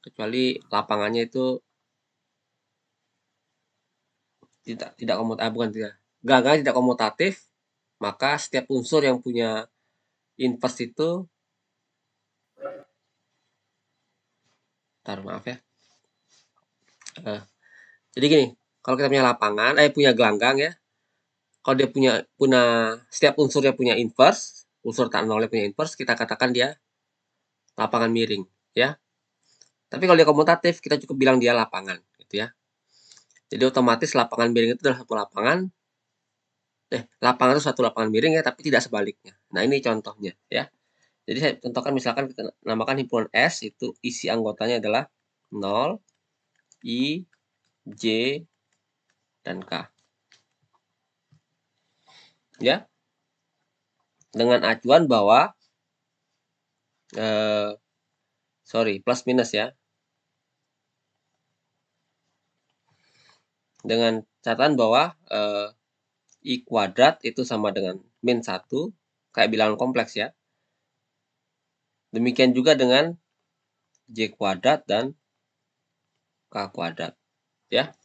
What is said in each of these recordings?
kecuali lapangannya itu tidak komutatif, maka setiap unsur yang punya inverse itu, maaf ya. Jadi gini, kalau kita punya lapangan, punya gelanggang ya, kalau dia punya setiap unsurnya punya inverse, unsur tak nolnya punya inverse, kita katakan dia lapangan miring, ya. Tapi kalau dia komutatif, kita cukup bilang dia lapangan, gitu ya. Jadi otomatis lapangan miring itu adalah satu lapangan, lapangan itu satu lapangan miring ya, tapi tidak sebaliknya. Nah ini contohnya ya. Jadi saya contohkan misalkan kita namakan himpunan S, itu isi anggotanya adalah 0, I, J, dan K. Ya. Dengan acuan bahwa plus minus ya. Dengan catatan bahwa I kuadrat itu sama dengan min 1, kayak bilangan kompleks ya. Demikian juga dengan J kuadrat dan K kuadrat. Ya.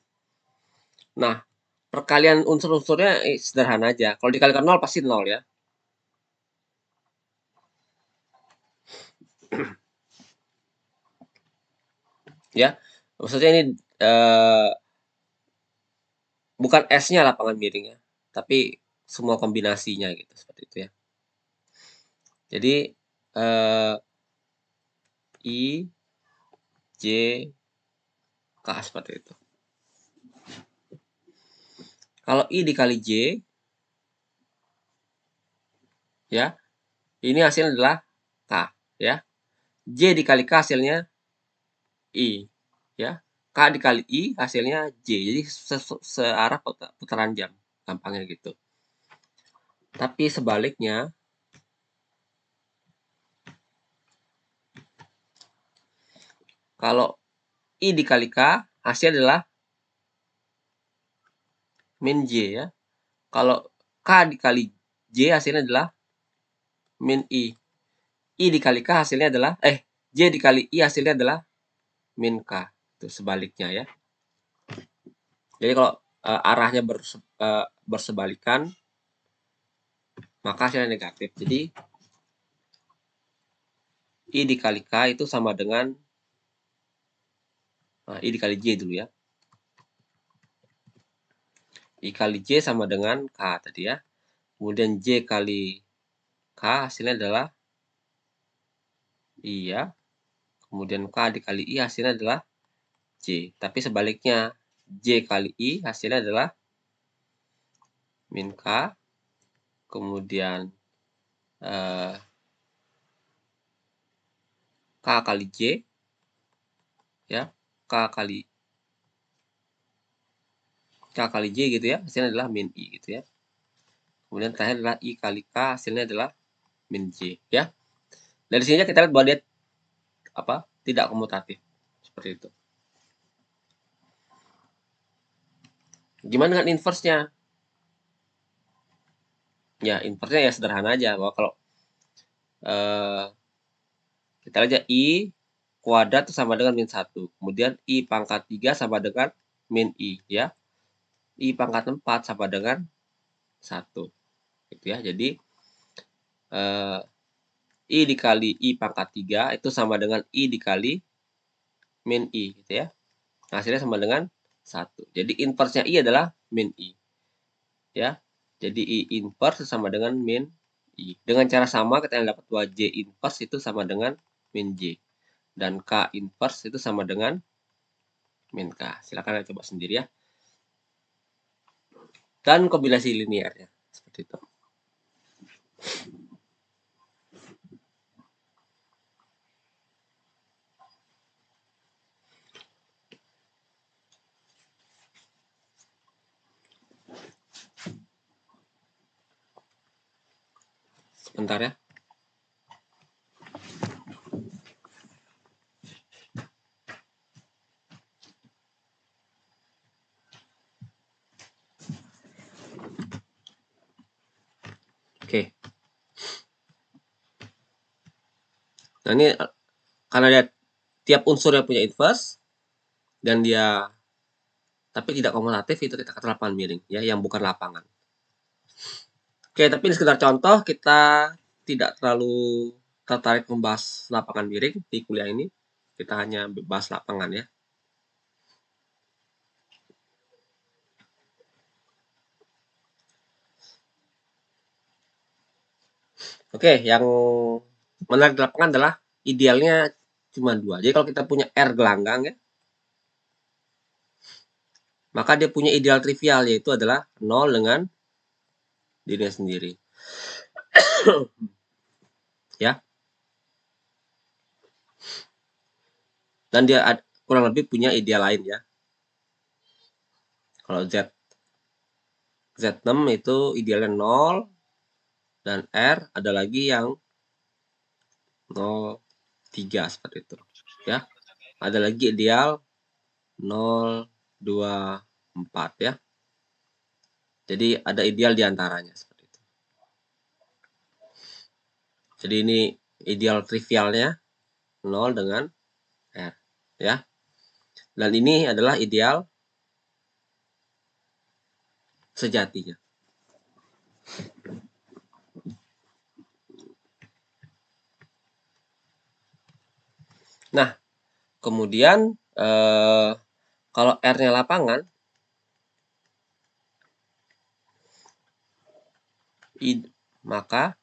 Nah, perkalian unsur-unsurnya sederhana aja. Kalau dikalikan 0 pasti 0 ya. Ya, maksudnya ini bukan S-nya lapangan miring ya, tapi semua kombinasinya gitu, seperti itu ya. Jadi I, J, K seperti itu. Kalau I dikali J, ya, ini hasilnya adalah K, ya. J dikali K hasilnya I, ya. K dikali I hasilnya J. Jadi searah putaran jam, gampangnya gitu. Tapi sebaliknya, kalau I dikali K hasilnya adalah min J ya. Kalau K dikali J hasilnya adalah min I. I dikali K hasilnya adalah, J dikali I hasilnya adalah min K. Itu sebaliknya ya. Jadi kalau arahnya bersebalikan, maka hasilnya negatif. Jadi I dikali K itu sama dengan I dikali J dulu ya. I kali J sama dengan K tadi ya. Kemudian J kali K hasilnya adalah I ya. Kemudian K dikali I hasilnya adalah J. Tapi sebaliknya, J kali I hasilnya adalah min K. Kemudian K kali J. Ya. K kali J gitu ya. Hasilnya adalah min I gitu ya. Kemudian terakhir adalah I kali K hasilnya adalah min J ya. Dari sini kita lihat bahwa dia tidak komutatif. Seperti itu. Gimana dengan inverse-nya? Ya, inverse-nya ya sederhana aja, bahwa kalau kita lihat I kuadrat itu sama dengan min 1. Kemudian I pangkat 3 sama dengan min I ya. I pangkat 4 sama dengan 1. Gitu ya. Jadi I dikali I pangkat 3 itu sama dengan I dikali min I gitu ya. Hasilnya sama dengan 1. Jadi inverse-nya I adalah min I. Ya. Jadi I inverse sama dengan min I. Dengan cara sama kita dapat bahwa J inverse itu sama dengan min J. Dan K inverse itu sama dengan min K. Silakan coba sendiri ya. Dan kombinasi linearnya. Seperti itu. Sebentar ya. Oke. Nah ini karena ada tiap unsurnya punya inverse dan dia tapi tidak komutatif, itu kita kata lapangan miring ya, yang bukan lapangan. Oke, tapi ini sekedar contoh, kita tidak terlalu tertarik membahas lapangan miring di kuliah ini. Kita hanya bahas lapangan ya. Oke, yang menarik di lapangan adalah idealnya cuma 2. Jadi kalau kita punya R gelanggang ya, maka dia punya ideal trivial, yaitu adalah 0 dengan dirinya sendiri. Ya. Dan dia kurang lebih punya ideal lain ya. Kalau Z6 itu idealnya 0, dan R ada lagi yang 0, 3 seperti itu. Ya. Ada lagi ideal 0, 2, 4 ya. Jadi ada ideal di antaranya seperti itu. Jadi ini ideal trivialnya 0 dengan R ya. Dan ini adalah ideal sejatinya. Nah, kemudian kalau R-nya lapangan, maka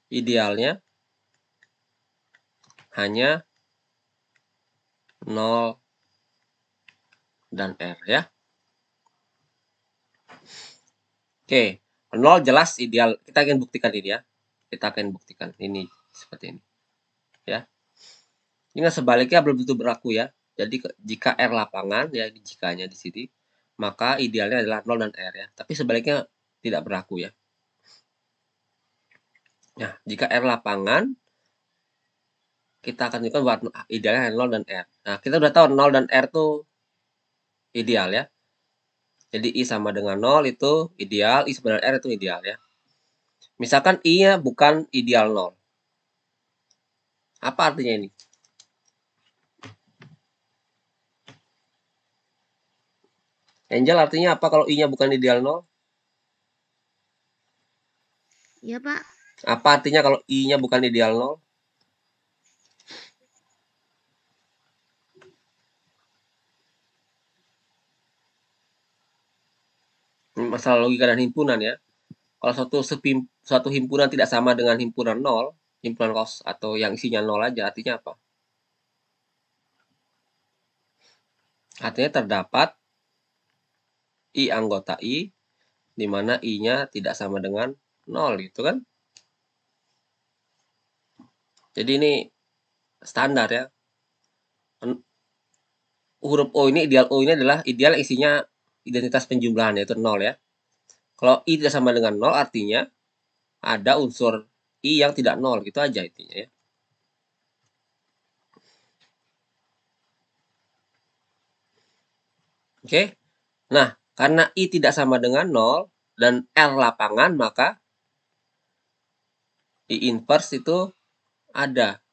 idealnya hanya 0 dan R ya. Oke, 0 jelas ideal. Kita akan buktikan ini ya. Kita akan buktikan ini seperti ini. Ya. Ini sebaliknya belum tentu berlaku ya. Jadi jika R lapangan ya, jikanya di sini, maka idealnya adalah 0 dan R ya. Tapi sebaliknya tidak berlaku ya. Nah, jika R lapangan, kita akan tunjukkan bahwa idealnya 0 dan R. Nah, kita udah tahu 0 dan R itu ideal ya. Jadi I sama dengan 0 itu ideal, I sama dengan R itu ideal ya. Misalkan I-nya bukan ideal 0. Apa artinya ini? Angel, artinya apa kalau I-nya bukan ideal 0? Iya, Pak. Apa artinya kalau I-nya bukan ideal 0? Masalah logika dan himpunan ya. Kalau suatu himpunan tidak sama dengan himpunan 0, himpunan kos atau yang isinya 0 aja, artinya apa? Artinya terdapat I anggota I, di mana I-nya tidak sama dengan 0 gitu kan. Jadi ini standar ya. Huruf O ini, ideal O ini adalah ideal isinya identitas penjumlahan, yaitu 0 ya. Kalau I tidak sama dengan 0 artinya ada unsur I yang tidak 0, gitu aja intinya ya. Oke. Nah, karena I tidak sama dengan 0 dan R lapangan, maka I inverse itu ada.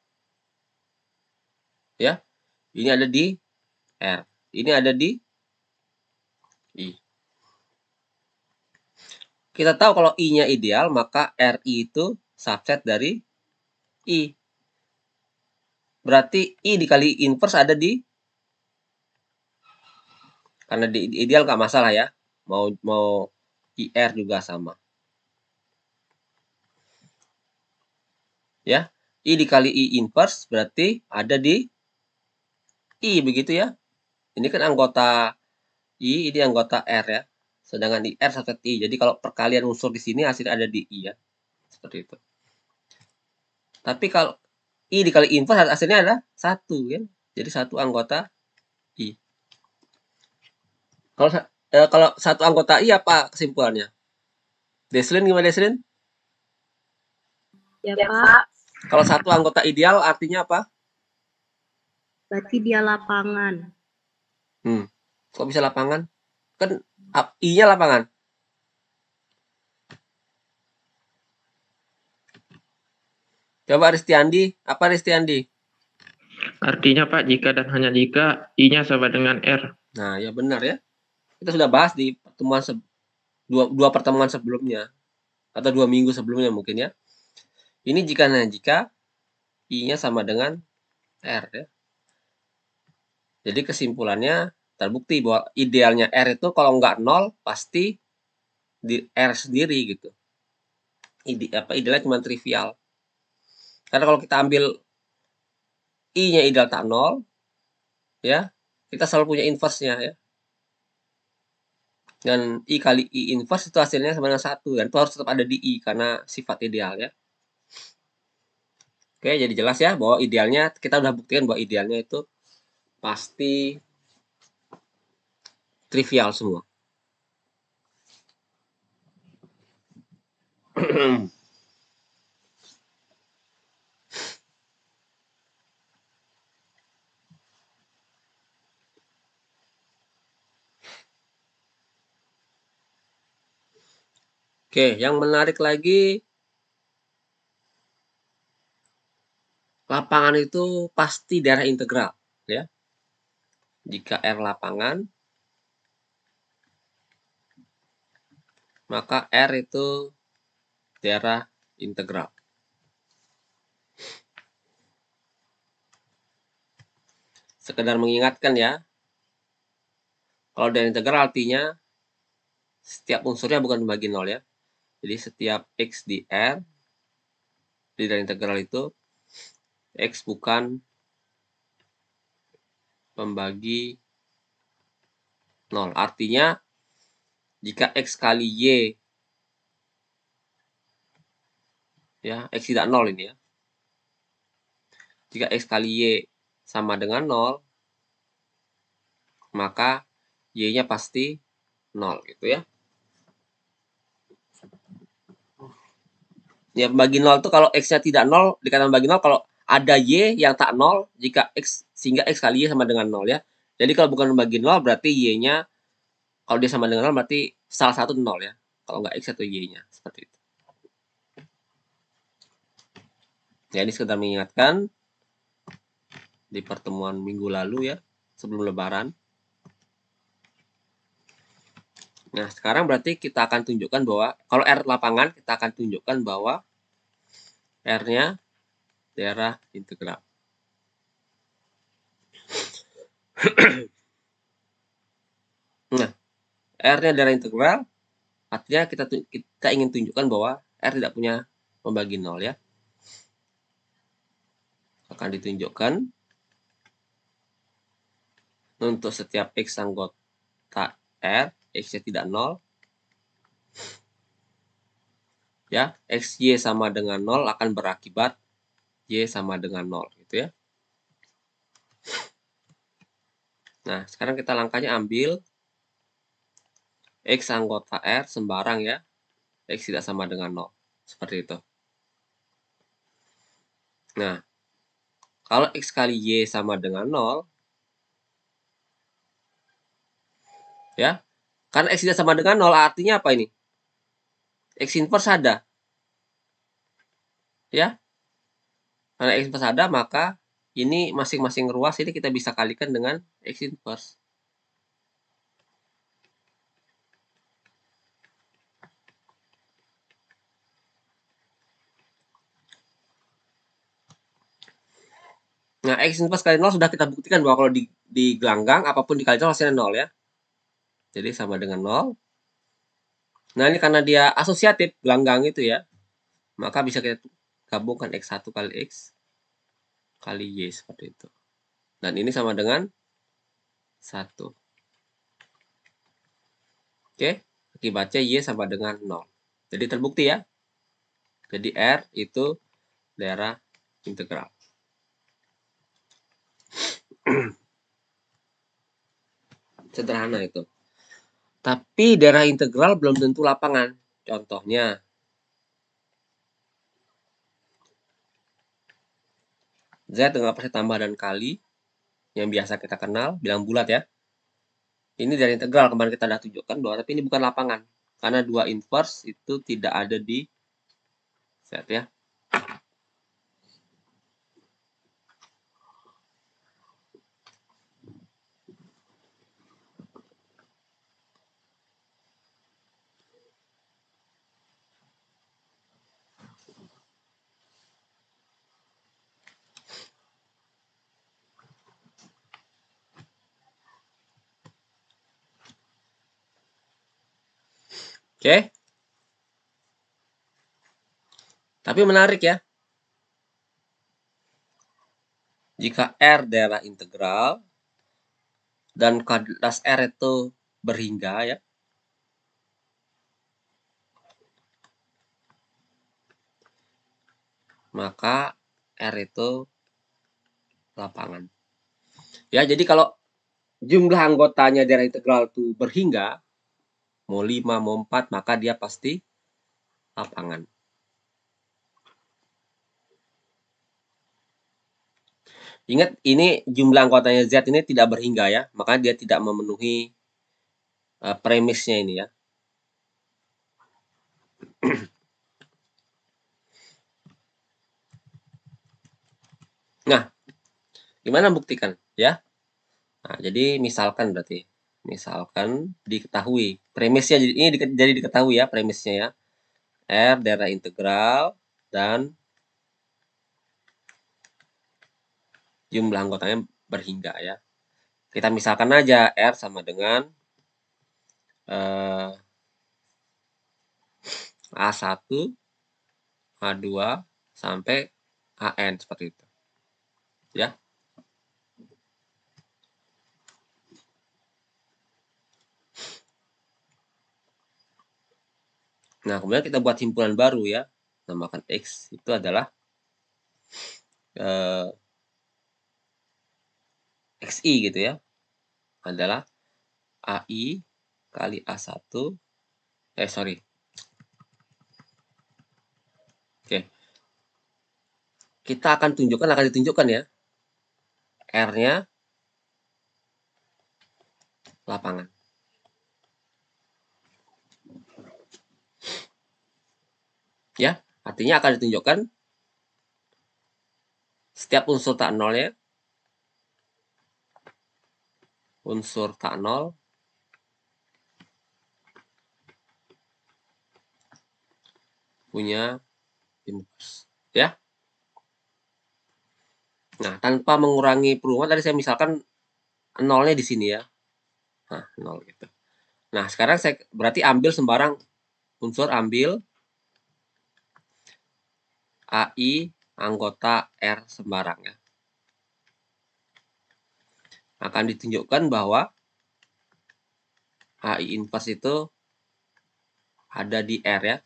Ya. Ini ada di R. Ini ada di I. Kita tahu kalau I-nya ideal, maka RI itu subset dari I. Berarti I dikali inverse ada di, karena di ideal nggak masalah ya. Mau IR juga sama. Ya. I dikali I inverse berarti ada di I, begitu ya. Ini kan anggota I, ini anggota R ya. Sedangkan di R subset I. Jadi kalau perkalian unsur di sini hasilnya ada di I ya. Seperti itu. Tapi kalau I dikali inverse hasilnya ada 1 kan. Jadi 1 anggota I. Kalau 1 anggota I apa kesimpulannya? Deslin gimana Deslin? Ya, Pak. Kalau 1 anggota ideal artinya apa? Berarti dia lapangan. Kok bisa lapangan? Kan I-nya lapangan. Coba Ristiandi, apa Ristiandi? Artinya Pak, jika dan hanya jika I-nya sama dengan R. Nah, ya benar ya. Kita sudah bahas di pertemuan dua pertemuan sebelumnya atau 2 minggu sebelumnya mungkin ya. Ini jika dan jika I-nya sama dengan R ya. Jadi kesimpulannya terbukti bahwa idealnya R itu kalau nggak 0 pasti di R sendiri gitu. Idealnya cuma trivial. Karena kalau kita ambil I-nya ideal tak 0, ya, kita selalu punya inverse-nya ya. Dan I kali I inverse itu hasilnya sama dengan 1. Dan itu harus tetap ada di I karena sifat ideal ya. Oke, jadi jelas ya bahwa idealnya, kita udah buktikan bahwa idealnya itu pasti trivial semua. Oke, yang menarik lagi, lapangan itu pasti daerah integral ya. Jika R lapangan, maka R itu daerah integral. Sekedar mengingatkan ya, kalau daerah integral artinya setiap unsurnya bukan membagi 0 ya. Jadi setiap X di R, di daerah integral itu, X bukan membagi 0. Artinya, jika X kali Y, ya, X tidak 0 ini ya. Jika X kali Y sama dengan 0, maka Y-nya pasti 0 gitu ya. Ya, bagi 0 itu kalau X-nya tidak 0, dikatakan bagi 0 kalau ada Y yang tak 0, jika X, sehingga X kali Y sama dengan 0 ya. Jadi kalau bukan bagi 0, berarti Y-nya, kalau dia sama dengan 0, berarti salah satu 0 ya. Kalau nggak X atau Y-nya, seperti itu. Ya, ini sekedar mengingatkan di pertemuan minggu lalu ya, sebelum lebaran. Nah, sekarang berarti kita akan tunjukkan bahwa, kalau R lapangan, kita akan tunjukkan bahwa R-nya daerah integral. Nah, R-nya daerah integral, artinya kita ingin tunjukkan bahwa R tidak punya pembagi 0 ya. Akan ditunjukkan untuk setiap X anggota R, X-nya tidak 0, ya, XY sama dengan 0 akan berakibat Y sama dengan 0 gitu ya. Nah, sekarang kita langkahnya ambil X anggota R sembarang ya, X tidak sama dengan 0, seperti itu. Nah, kalau X kali Y sama dengan 0, ya, karena X tidak sama dengan 0 artinya apa ini? X inverse ada. Ya, karena X inverse ada, maka ini masing-masing ruas ini kita bisa kalikan dengan X inverse. Nah, X inverse kali 0 sudah kita buktikan bahwa kalau di gelanggang, apapun dikali 0 hasilnya 0 ya. Jadi sama dengan 0. Nah, ini karena dia asosiatif, gelanggang itu ya, maka bisa kita gabungkan X1 kali X kali Y seperti itu. Dan ini sama dengan 1. Oke, akibatnya Y sama dengan 0. Jadi terbukti ya. Jadi R itu daerah integral. Sederhana itu. Tapi daerah integral belum tentu lapangan. Contohnya, Z dengan operasi tambah dan kali, yang biasa kita kenal, bilang bulat ya. Ini daerah integral, kemarin kita sudah tunjukkan bahwa, tapi ini bukan lapangan. Karena 2 inverse itu tidak ada di Z ya. Oke. Tapi menarik ya. Jika R adalah integral dan kuadrat R itu berhingga ya. Maka R itu lapangan. Ya, jadi kalau jumlah anggotanya dari integral itu berhingga, mau 5, mau 4, maka dia pasti lapangan. Ingat, ini jumlah anggotanya Z ini tidak berhingga ya, maka dia tidak memenuhi premisnya ini ya. Nah, gimana buktikan ya? Nah, jadi misalkan berarti, misalkan diketahui premisnya, jadi diketahui ya premisnya ya. R adalah integral dan jumlah anggotanya berhingga ya. Kita misalkan aja R sama dengan A1, A2 sampai AN seperti itu. Ya. Nah, kemudian kita buat himpunan baru ya. Namakan X itu adalah XI gitu ya. Adalah AI kali A1. Sorry. Oke. Kita akan ditunjukkan ya. R-nya lapangan. Ya, artinya akan ditunjukkan setiap unsur tak nol ya. Unsur tak nol punya inverse ya. Nah, tanpa mengurangi perubahan tadi saya misalkan nolnya di sini ya. Nah, 0 gitu. Nah, sekarang saya berarti ambil sembarang unsur, ambil AI anggota R sembarang ya. Akan ditunjukkan bahwa AI inverse itu ada di R ya.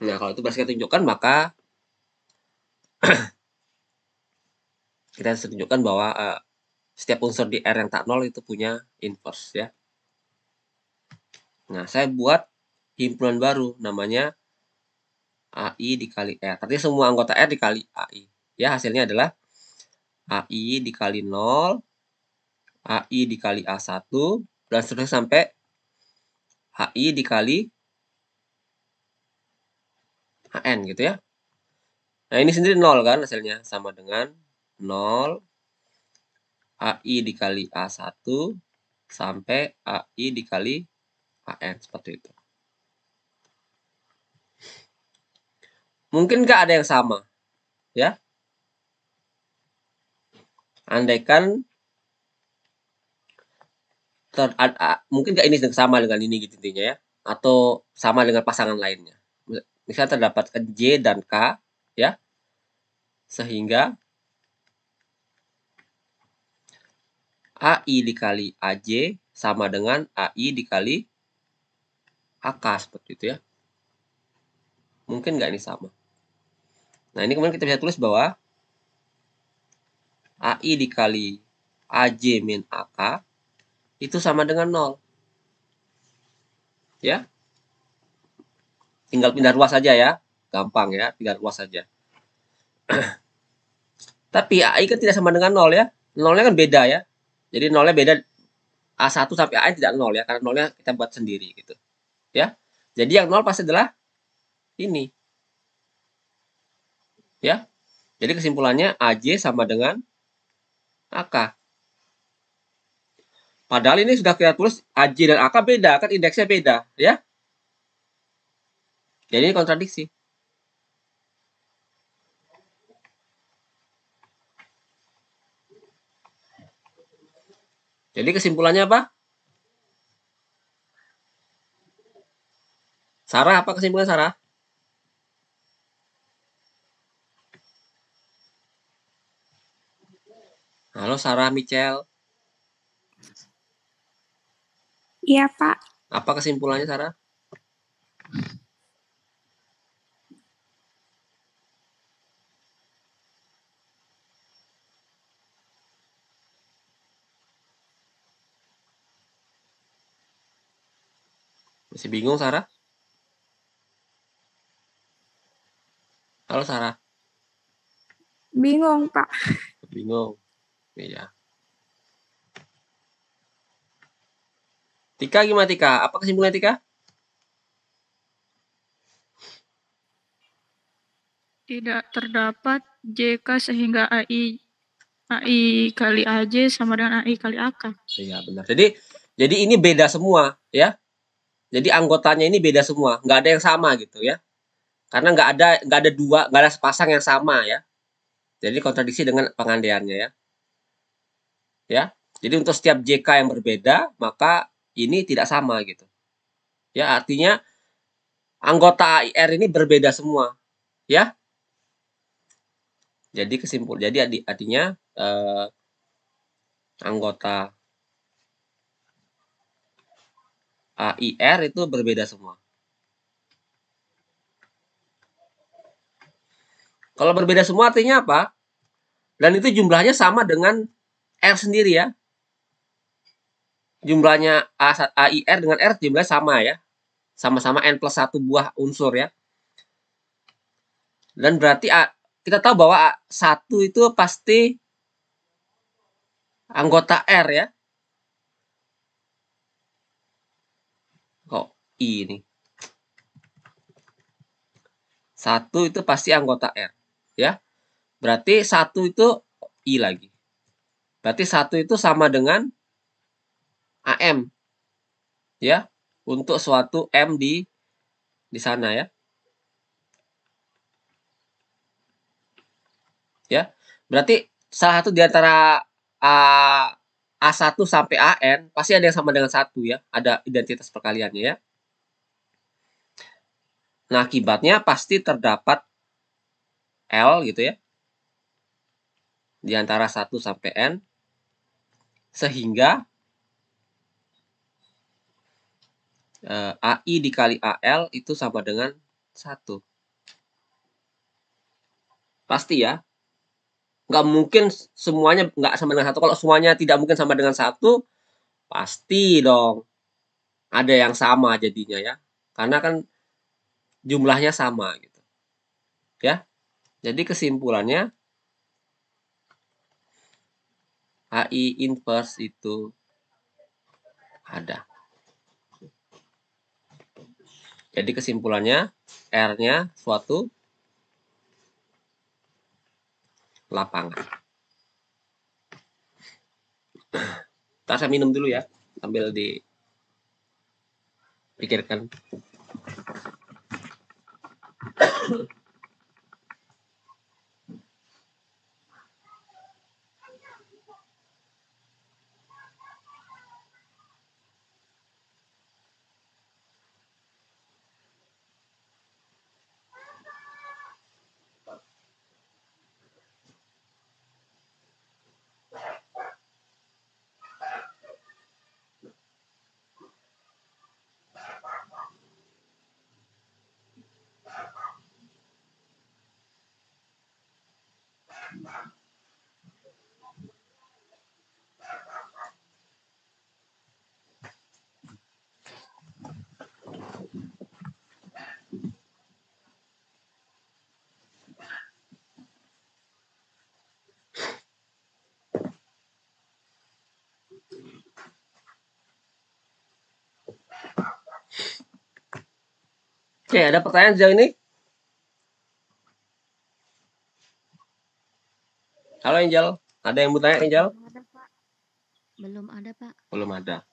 Nah, kalau itu berhasil kita tunjukkan, maka kita bisa tunjukkan bahwa setiap unsur di R yang tak nol itu punya inverse ya. Nah, saya buat himpunan baru namanya AI dikali R. Artinya semua anggota R dikali AI. Ya, hasilnya adalah AI dikali 0, AI dikali A1, dan seterusnya sampai AI dikali AN gitu ya. Nah, ini sendiri 0 kan hasilnya. Sama dengan 0 AI dikali A1 sampai AI dikali AN. Seperti itu. Mungkin nggak ada yang sama? Ya. Andaikan mungkin nggak ini sama dengan ini gitu intinya ya. Atau sama dengan pasangan lainnya. Misalnya terdapat J dan K ya. Sehingga AI dikali AJ sama dengan AI dikali AK seperti itu ya. Mungkin nggak ini sama? Nah, ini kemudian kita bisa tulis bahwa AI dikali AJ min AK itu sama dengan 0. Ya. Tinggal pindah ruas saja ya. Gampang ya, pindah ruas saja. Tapi AI kan tidak sama dengan 0 ya. 0-nya kan beda ya. Jadi 0-nya beda. A1 sampai AN tidak 0 ya. Karena 0-nya kita buat sendiri gitu. Ya. Jadi yang 0 pasti adalah ini. Ya. Jadi kesimpulannya AJ sama dengan AK. Padahal ini sudah kita tulis AJ dan AK beda. Kan indeksnya beda. Ya. Jadi ini kontradiksi. Jadi kesimpulannya apa? Sarah, apa kesimpulan Sarah? Halo Sarah Michelle. Iya, Pak. Apa kesimpulannya Sarah? Masih bingung Sarah? Halo Sarah. Bingung, Pak. Bingung. Iya. Tika gimana Tika? Apa kesimpulan Tika? Tidak terdapat JK sehingga AI kali AJ sama dengan AI kali AK. Iya benar. Jadi ini beda semua ya. Jadi anggotanya ini beda semua, nggak ada yang sama gitu ya. Karena nggak ada sepasang yang sama ya. Jadi kontradiksi dengan pengandaiannya ya. Ya. Jadi untuk setiap JK yang berbeda, maka ini tidak sama gitu. Ya, artinya anggota AIR ini berbeda semua, ya. Jadi artinya anggota AIR itu berbeda semua. Kalau berbeda semua artinya apa? Dan itu jumlahnya sama dengan R sendiri ya. Jumlahnya AIR dengan R jumlahnya sama ya. Sama-sama N+1 buah unsur ya. Dan berarti kita tahu bahwa 1 itu pasti anggota R ya. Kok I ini? 1 itu pasti anggota R ya. Berarti 1 itu I lagi. Berarti 1 itu sama dengan AM ya, untuk suatu M di sana ya. Ya. Berarti salah satu di antara A1 sampai AN pasti ada yang sama dengan 1 ya, ada identitas perkaliannya ya. Nah, akibatnya pasti terdapat L gitu ya. Di antara 1 sampai N sehingga AI dikali AL itu sama dengan 1. Pasti ya. Nggak mungkin semuanya nggak sama dengan 1. Kalau semuanya tidak mungkin sama dengan 1, pasti dong ada yang sama jadinya ya. Karena kan jumlahnya sama gitu. Ya. Jadi kesimpulannya AI inverse itu ada. Jadi kesimpulannya R-nya suatu lapangan. Ntar saya minum dulu ya, sambil dipikirkan. Oke, ada pertanyaan sejauh ini? Halo Angel, ada yang mau tanya Angel? Belum ada, Pak. Belum ada, Pak. Belum ada.